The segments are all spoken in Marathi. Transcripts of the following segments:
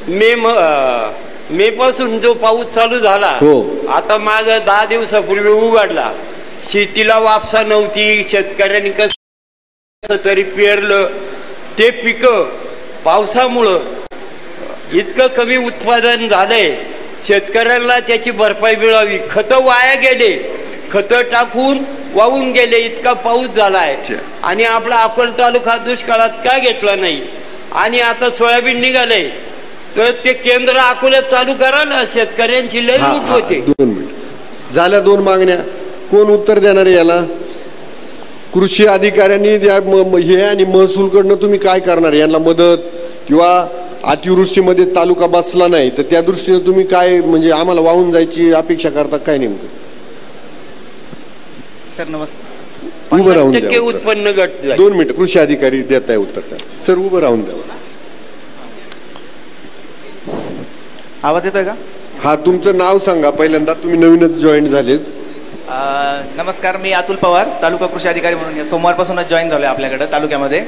मे पासून जो पाऊस चालू झाला आता माझा 10 दिवसापूर्वी उघडला. शेतीला वापसा नव्हती, शेतकऱ्यांनी कसं तरी पेरलं. ते पिकं पावसामुळं इतकं कमी उत्पादन झालंय, शेतकऱ्यांना त्याची भरपाई मिळावी. खतं वाया गेले, खतं टाकून वाहून गेले, इतका पाऊस झालाय. आणि आपला अकोला तालुका दुष्काळात का घेतला नाही? आणि आता सोयाबीन निघालंय तर ते केंद्र अकोल्यात चालू करा ना, शेतकऱ्यांची लय लूट होते. 2 मिनिट झाल्या. 2 मागण्या. कोण उत्तर देणार याला? कृषी अधिकाऱ्यांनी हे आणि महसूलकडनं तुम्ही काय करणार? यांना मदत किंवा अतिवृष्टीमध्ये तालुका बसला नाही तर त्या दृष्टीने तुम्ही काय, म्हणजे आम्हाला वाहून जायची अपेक्षा करता काय नेमकं? सर नमस्कार. उभं राहून द्या. उत्पन्न घट 2 मिनिट. कृषी अधिकारी देत आहे उत्तर त्या. सर उभं राहून द्या. आवाज येतोय का? हा, तुमचं नाव सांगा पहिल्यांदा. तुम्ही नवीनच जॉईन झालेत. नमस्कार, मी अतुल पवार, तालुका कृषी अधिकारी म्हणून सोमवारपासूनच जॉईन झालो आहे आपल्याकडं तालुक्यामध्ये.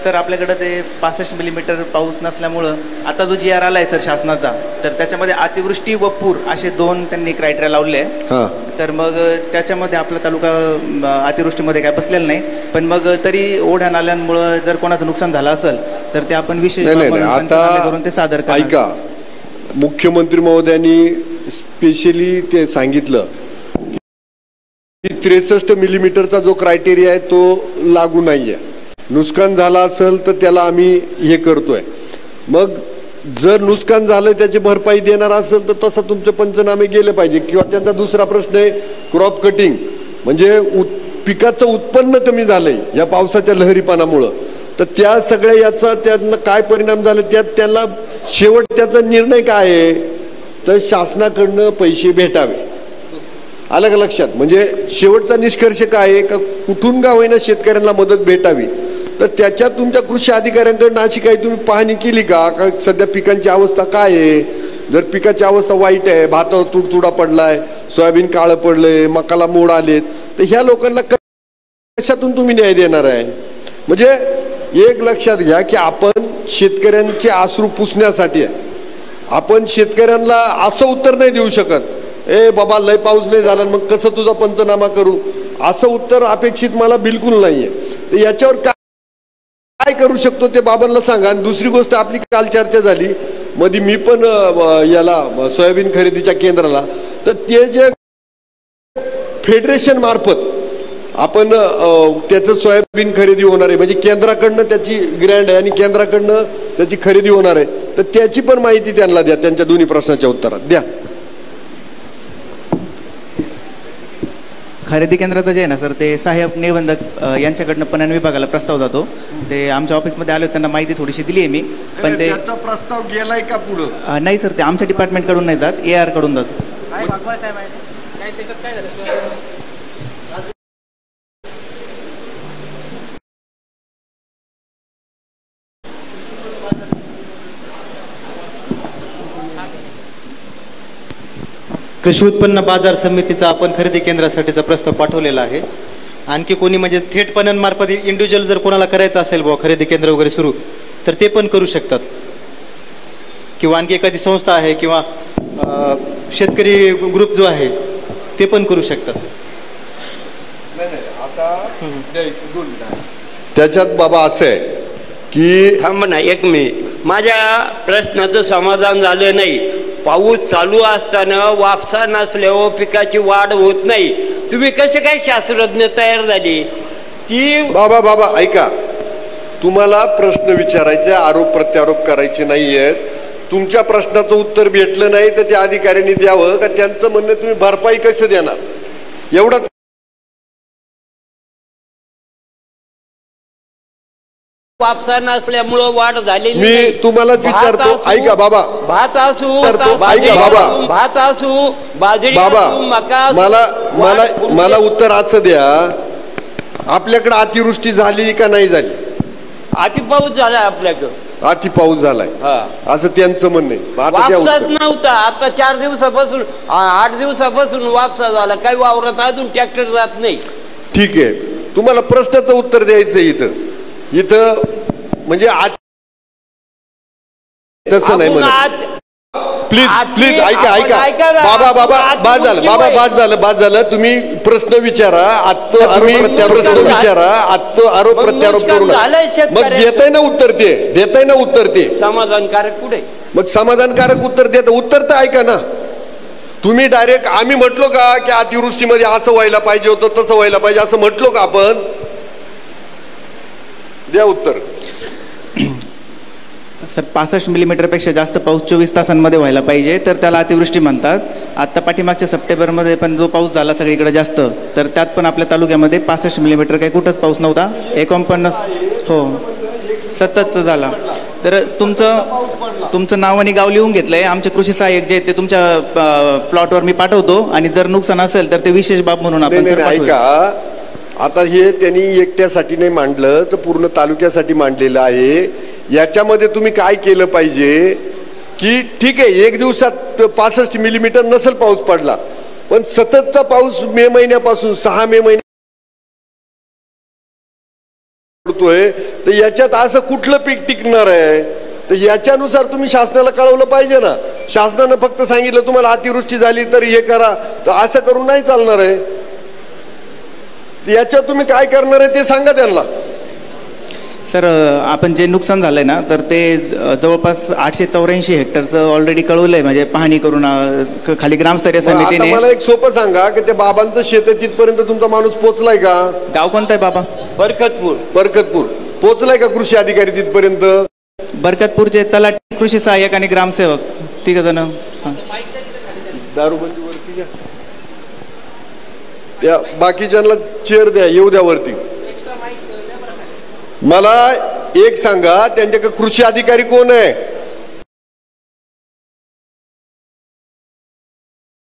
सर आपल्याकडं ते 65 मिलीमीटर पाऊस नसल्यामुळं आता जो GR आला आहे सर शासनाचा, तर त्याच्यामध्ये अतिवृष्टी व पूर असे 2 त्यांनी क्रायटेरिया लावले आहे. तर मग त्याच्यामध्ये आपला तालुका अतिवृष्टीमध्ये काय बसलेला नाही, पण मग तरी ओढ्या नाल्यांमुळं जर कोणाचं नुकसान झालं असेल तर ते आपण विशेष करून ते सादर करू. ऐका, मुख्यमंत्री महोदयांनी स्पेशली ते सांगितलं की 63 मिलीमीटरचा जो क्रायटेरिया आहे तो लागू नाहीये. नुकसान झालं असेल तर त्याला आम्ही हे करतोय. मग जर नुकसान झालं त्याची भरपाई देणार असेल तर तसं तुमचे पंचनामे गेले पाहिजे. किंवा त्यांचा दुसरा प्रश्न आहे क्रॉप कटिंग, म्हणजे पिकाचं उत्पन्न कमी झालंय या पावसाच्या लहरीपणामुळं, तर त्या सगळ्या याचा त्यांना काय परिणाम झाले, त्याला शेवट त्याचा निर्णय काय आहे तर शासनाकडनं पैसे भेटावे. आलं का लक्षात? म्हणजे शेवटचा निष्कर्ष काय आहे का कुठून का होईना शेतकऱ्यांना मदत भेटावी. तर त्याच्यात तुमच्या कृषी अधिकाऱ्यांकडनं अशी काही तुम्ही पाहणी केली का सध्या पिकांची अवस्था काय आहे? जर पिकाची अवस्था वाईट आहे, भातावर तुडतुडा पडलाय, सोयाबीन काळं पडलंय, मकाला मोड आलेत, तर ह्या लोकांना कशातून तुम्ही न्याय देणार आहे? म्हणजे एक लक्षात घ्या की आपण शेतकऱ्यांचे अश्रू पुसण्यासाठी आहे. आपण शेतकऱ्यांना असं उत्तर नाही देऊ शकत, ए बाबा लय पाऊस नाही झाला मग कसं तुझा पंचनामा करू, असं उत्तर अपेक्षित मला बिलकुल नाहीये. तर याच्यावर काय करू शकतो ते बाबांना सांगा. आणि दुसरी गोष्ट, आपली काल चर्चा झाली मध्ये, मी पण याला सोयाबीन खरेदीच्या केंद्राला, तर ते जे फेडरेशन मार्फत आपण त्याचं सोयाबीन खरेदी होणार आहे, म्हणजे केंद्राकडनं त्याची ग्रँड आहे आणि केंद्राकडनं त्याची खरेदी होणार आहे, तर त्याची पण माहिती त्यांना द्या. त्यांच्या दोन्ही प्रश्नाच्या उत्तरात द्या. खरेदी केंद्राचं जे आहे ना सर, ते सहाय्यक निबंधक यांच्याकडनं पणन विभागाला प्रस्ताव जातो. ते आमच्या ऑफिसमध्ये आले होते, त्यांना माहिती थोडीशी दिली आहे मी, पण ते प्रस्ताव गेलाय का पुढं? नाही सर, ते आमच्या डिपार्टमेंटकडून नाही जात, AR कडून जातो. कृषी उत्पन्न बाजार समितीचा आपण खरेदी केंद्रासाठीचा प्रस्ताव पाठवलेला आहे. आणखी कोणी म्हणजे थेट पणनमार्फत इंडिव्हिज्युअल जर कोणाला करायचं असेल बुवा खरेदी केंद्र वगैरे सुरू, तर ते पण करू शकतात. किंवा आणखी एखादी संस्था आहे किंवा शेतकरी ग्रुप जो आहे ते पण करू शकतात. त्याच्यात बाबा असं आहे की थांब ना एक मिनिट, माझ्या प्रश्नाचं समाधान झालं नाही. पाऊस चालू असताना वापसा नसल्यावर पिकाची वाढ होत नाही. तुम्ही कसे काय शास्त्रज्ञ तयार झाले? ती बाबा ऐका, तुम्हाला प्रश्न विचारायचे, आरोप प्रत्यारोप करायचे नाहीयेत. तुमच्या प्रश्नाचं उत्तर भेटलं नाही तर त्या अधिकाऱ्यांनी द्यावं का त्यांचं म्हणणं तुम्ही भरपाई कसं देणार एवढं. वापसा नसल्यामुळं वाढ झालेली. मी तुम्हालाच विचारतो, ऐका बाबा, भात असू, ऐका बाबा, भात असू, बाजरी बाबा, मका, मला उत्तर असं द्या, आपल्याकडे अतिवृष्टी झाली का नाही झाली? अति पाऊस झाला आपल्याकडं, अति पाऊस झालाय असं त्यांचं म्हणणं आहे. वापसाच नव्हता, आता 4 दिवसापासून 8 दिवसापासून वापसा झाला. काही वावरात अजून ट्रॅक्टर जात नाही. ठीक आहे, तुम्हाला प्रश्नाचं उत्तर द्यायचं इथं म्हणजे तसं नाही म्हणत. प्लीज प्लीज ऐका ऐका. बाबा बाबा बाज झालं, बाबा बाज झालं. तुम्ही प्रश्न विचारा, प्रश्न विचारा, आरोप प्रत्यारोप करू नका. मग देताय ना उत्तर ते, देताय ना उत्तर ते. समाधानकारक कुठे? मग समाधानकारक उत्तर देत, उत्तर तर ऐका ना. तुम्ही डायरेक्ट आम्ही म्हटलो का की अतिवृष्टीमध्ये असं व्हायला पाहिजे होतं, तसं व्हायला पाहिजे असं म्हटलो का आपण? द्या उत्तर. सर 65 मिलीमीटरपेक्षा जास्त पाऊस 24 तासांमध्ये व्हायला पाहिजे तर त्याला अतिवृष्टी म्हणतात. आता पाठीमागच्या सप्टेंबरमध्ये पण जो पाऊस झाला सगळीकडे जास्त, तर त्यात पण आपल्या तालुक्यामध्ये 65 मिलीमीटर काही कुठंच पाऊस नव्हता. 49 हो सततचा झाला. तर तुमचं नाव आणि गाव लिहून घेतलंय. आमचे कृषी सहाय्यक जे आहेत ते तुमच्या प्लॉटवर मी पाठवतो आणि जर नुकसान असेल तर ते विशेष बाब म्हणून आपण ऐका. आता हे त्यांनी एकट्यासाठी नाही मांडलं तर पूर्ण तालुक्यासाठी मांडलेलं आहे. याच्यामध्ये तुम्ही काय केलं पाहिजे की ठीक आहे एक दिवसात 65 मिलीमीटर नसेल पाऊस पडला, पण सततचा पाऊस मे महिन्यापासून 6 मे महिन्या पडतोय, तर याच्यात असं कुठलं पीक टिकणार आहे? तर याच्यानुसार तुम्ही शासनाला कळवलं पाहिजे ना. शासनानं फक्त सांगितलं तुम्हाला अतिवृष्टी झाली तर हे करा, तर असं करून नाही चालणार आहे. याच्यात तुम्ही काय करणार आहे ते सांगा त्यांना. सर आपण जे नुकसान झालंय ना तर ते जवळपास 884 हेक्टरचं ऑलरेडी कळवलंय, म्हणजे पाहणी करून खाली ग्रामस्तरीय समितीने. मला एक सोपं सांगा की त्या बाबांचं शेत आहे तिथपर्यंत तुमचा माणूस पोहोचलाय का? गाव कोणतं आहे बाबा? बरकतपूर पोहोचलाय का कृषी अधिकारी तिथपर्यंत? बरकतपूरचे तलाठी, कृषी सहाय्यक आणि ग्रामसेवक 3 जण. दारूबंदीवरती घ्या, त्या बाकीच्यांना चेअर द्या, येऊ द्या वरती. मला एक सांगा, त्यांच्याकडे कृषी अधिकारी कोण आहे?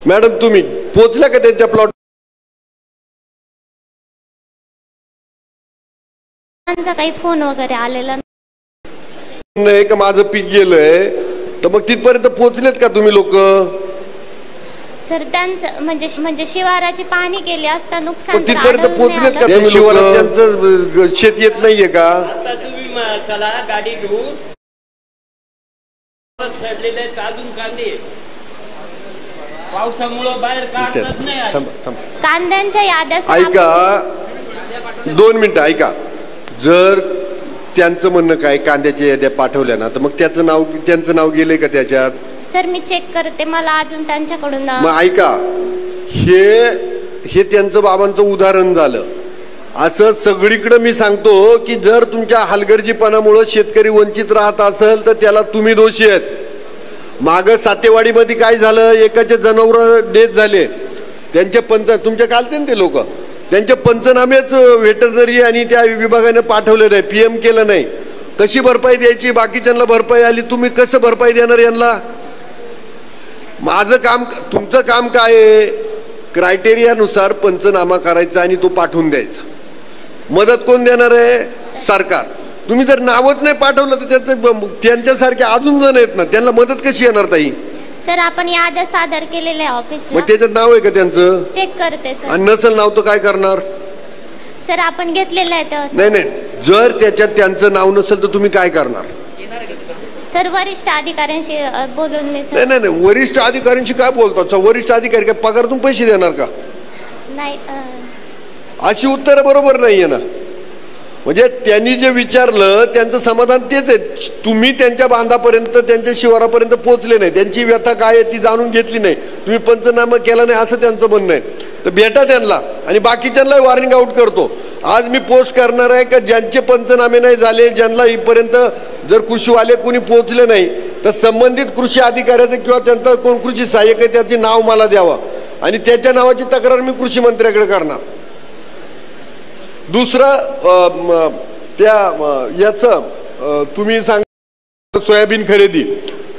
मॅडम तुम्ही पोहोचल्या का त्यांच्या प्लॉट? काही फोन वगैरे आलेला नाही का माझं पीक गेलंय, तर मग तिथपर्यंत पोहोचलेत का तुम्ही लोक? सर त्यांचं म्हणजे शिवाराची पाहणी केली असता नुकसान तिथपर्यंत पोहोचलेत का तुम्ही? शिवारात त्यांचं शेत येत नाहीये का? आता तुम्ही चला गाडी घेऊन छडलेले अजून कांदे पावसामुळे बाहेर काढतात नाही. कांद्यांच्या याद्या ऐका 2 मिनिटं ऐका. जर त्यांचं म्हणणं काय कांद्याच्या याद्या पाठवल्या ना, तर मग त्यांचं नाव गेलंय का त्याच्यात? सर मी चेक करते, मला अजून त्यांच्याकडून. मग ऐका, हे त्यांचं बाबांचं उदाहरण झालं. असं सगळीकडे मी सांगतो की जर तुमच्या हलगर्जीपणामुळे शेतकरी वंचित राहत असेल तर त्याला तुम्ही दोषी आहेत. मागं सातेवाडीमध्ये काय झालं, एकाचे जनावर डेथ झाले, त्यांचे तुमच्या कालते ना ते लोक, त्यांचे पंचनामेच व्हेटरनरी आणि त्या विभागाने पाठवले नाही, PM केलं नाही. कशी भरपाई द्यायची? बाकीच्यांना भरपाई आली, तुम्ही कसं भरपाई देणार यांना? माझं काम, तुमचं काम काय आहे? क्रायटेरियानुसार पंचनामा करायचा आणि तो पाठवून द्यायचा. मदत कोण देणार आहे? सरकार. तुम्ही जर नावच नाही पाठवलं तर त्यांच्यासारखे अजून जण आहेत ना, त्यांना मदत कशी येणार ताई? सर आपण याद्या सादर केलेल्या ऑफिसला. मग त्याच्यात नाव आहे का त्यांचं? चेक करते सर. आणि नसेल नाव तर काय करणार? सर आपण घेतलेलं आहे. नाही, जर त्याच्यात त्यांचं नाव नसेल तर तुम्ही काय करणार? सर वरिष्ठ अधिकाऱ्यांशी बोलून. नाही, वरिष्ठ अधिकाऱ्यांशी काय बोलतात? वरिष्ठ अधिकारी काय पगारातून पैसे देणार का? नाही, अशी उत्तर बरोबर नाहीये ना. म्हणजे त्यांनी जे विचारलं त्यांचं समाधान तेच आहे. तुम्ही त्यांच्या बांधापर्यंत, त्यांच्या शिवारापर्यंत पोहोचले नाही, त्यांची व्यथा काय आहे ती जाणून घेतली नाही, तुम्ही पंचनामा केला नाही असं त्यांचं म्हणणं आहे. तर भेटा त्यांना आणि बाकीच्यांना वॉर्निंग आउट करतो. आज मी पोस्ट करणार आहे का ज्यांचे पंचनामे नाही झाले, ज्यांना इथपर्यंत जर कृषीवाले कोणी पोहोचले नाही तर संबंधित कृषी अधिकाऱ्याचं किंवा त्यांचा कोण कृषी सहाय्यक आहे त्याचे नाव मला द्यावं आणि त्याच्या नावाची तक्रार मी कृषी मंत्र्याकडे करणार. दुसरं त्या याचं तुम्ही सांगा सोयाबीन खरेदी.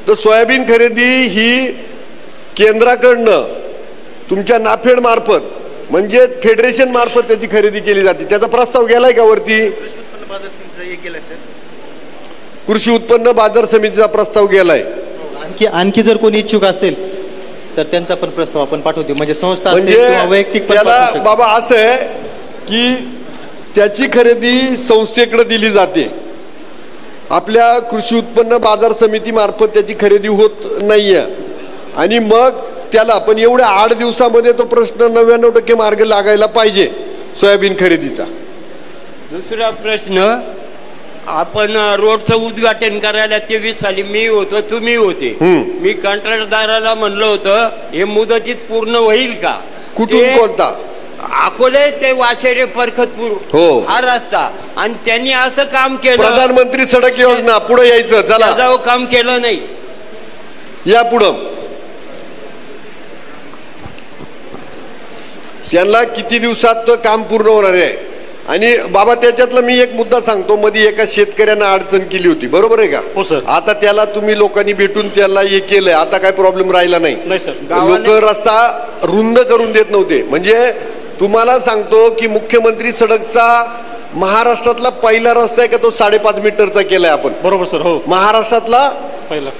तर सोयाबीन खरेदी ही केंद्राकडनं तुमच्या नाफेड मार्फत म्हणजे फेडरेशन मार्फत त्याची खरेदी केली जाते. त्याचा प्रस्ताव गेलाय का वरती? कृषी उत्पन्न बाजार समितीचा प्रस्ताव गेलाय. आणखी जर कोणी इच्छुक असेल तर त्यांचा पण प्रस्ताव आपण पाठवतो. म्हणजे संस्था वैयक्तिक त्याला बाबा असं आहे की त्याची खरेदी संस्थेकडे दिली जाते आपल्या कृषी उत्पन्न बाजार समिती मार्फत त्याची खरेदी होत नाहीये आणि मग त्याला पण एवढ्या 8 दिवसामध्ये तो प्रश्न 99% मार्ग लागायला पाहिजे सोयाबीन खरेदीचा. दुसरा प्रश्न, आपण रोडचं उद्घाटन करायला 23 साली मी होतो, तुम्ही होते. मी कंत्राटदाराला म्हणलं होतं हे मुदतीत पूर्ण होईल का. कुठून कोणता? अकोले ते वाशेरे परखतपूर हो. हा रस्ता. आणि त्यांनी असं काम केलं, प्रधानमंत्री सडक योजना. पुढे यायचं, चला जाऊ, काम केलं नाही. या पुढं. त्यांना किती दिवसात काम पूर्ण होणार आहे. आणि बाबा त्याच्यातला मी एक मुद्दा सांगतो, मध्ये एका शेतकऱ्यानं अडचण केली होती, बरोबर आहे का. हो सर. आता त्याला तुम्ही लोकांनी भेटून त्याला हे केलंय, आता काय प्रॉब्लेम राहिला नाही. लोक रस्ता रुंद करून देत नव्हते. म्हणजे तुम्हाला सांगतो की मुख्यमंत्री सडकचा महाराष्ट्रातला पहिला रस्ता आहे का तो 5.5 मीटरचा केलाय आपण. बरोबर सर. हो. महाराष्ट्रातला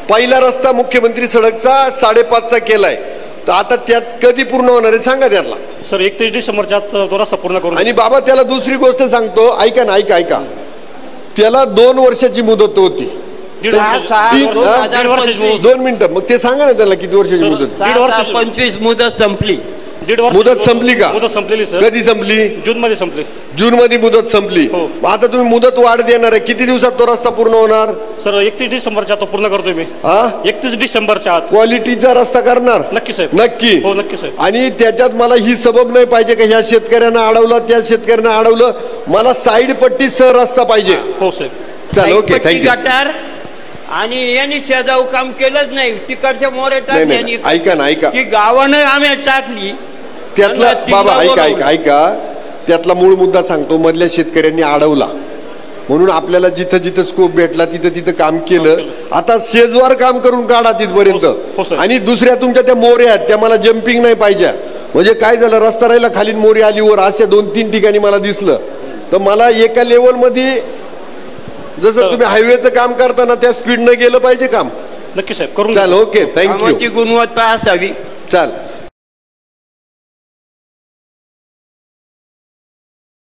पहिला रस्ता मुख्यमंत्री सडकचा 5.5चा केलाय. तर आता त्यात कधी पूर्ण होणार आहे सांगा त्याला. सर 31 डिसेंबरच्या आत तो रस्ता पूर्ण करून. आणि बाबा त्याला दुसरी गोष्ट सांगतो, ऐका ना, ऐका. त्याला 2 वर्षाची मुदत होती. 2 मिनिटं. मग ते सांगा ना त्याला किती वर्षाची मुदत. 25 मुदत संपली. मुदत संपली का. मुदत संपलेली सर. कधी संपली. जून मध्ये संपली. जून मध्ये मुदत संपली. आता तुम्ही मुदत वाढ देणार आहे, किती दिवसात तो रस्ता पूर्ण होणार. सर 31 डिसेंबरच्या आत तो पूर्ण करतोय मी. 31 डिसेंबरच्या आत क्वालिटीचा रस्ता करणार. नक्की साहेब. नक्की. हो नक्की साहेब. आणि त्याच्यात मला ही सबब नाही पाहिजे का ह्या शेतकऱ्यांना अडवलं त्या शेतकऱ्यांना अडवलं. मला साईड पट्टी सह रस्ता पाहिजे. हो साहेब. चल ओके, थँक्यू. गटार आणि यांनी शेजाऊ काम केलंच नाही. तिकडच्या मोरे टाकली. ऐका ना, ऐका. ती गावानं आम्ही टाकली. त्यातला बाबा ऐका त्यातला मूळ मुद्दा सांगतो. मधल्या शेतकऱ्यांनी अडवला म्हणून आपल्याला जिथं जिथं स्कोप भेटला तिथं काम केलं. आता शेजवार काम करून काढा तिथपर्यंत. आणि दुसऱ्या तुमच्या त्या मोरे आहेत त्या मला जम्पिंग नाही पाहिजे. म्हणजे काय झालं, रस्ता राहिला खाली मोरी आली वर, अशा 2-3 ठिकाणी मला दिसलं. तर मला एका लेवल मध्ये जसं तुम्ही हायवेचं काम करताना त्या स्पीडनं गेलं पाहिजे काम. नक्की साहेब करून. चाल ओके, थँक्यू. गुणवत्ता असावी. चाल.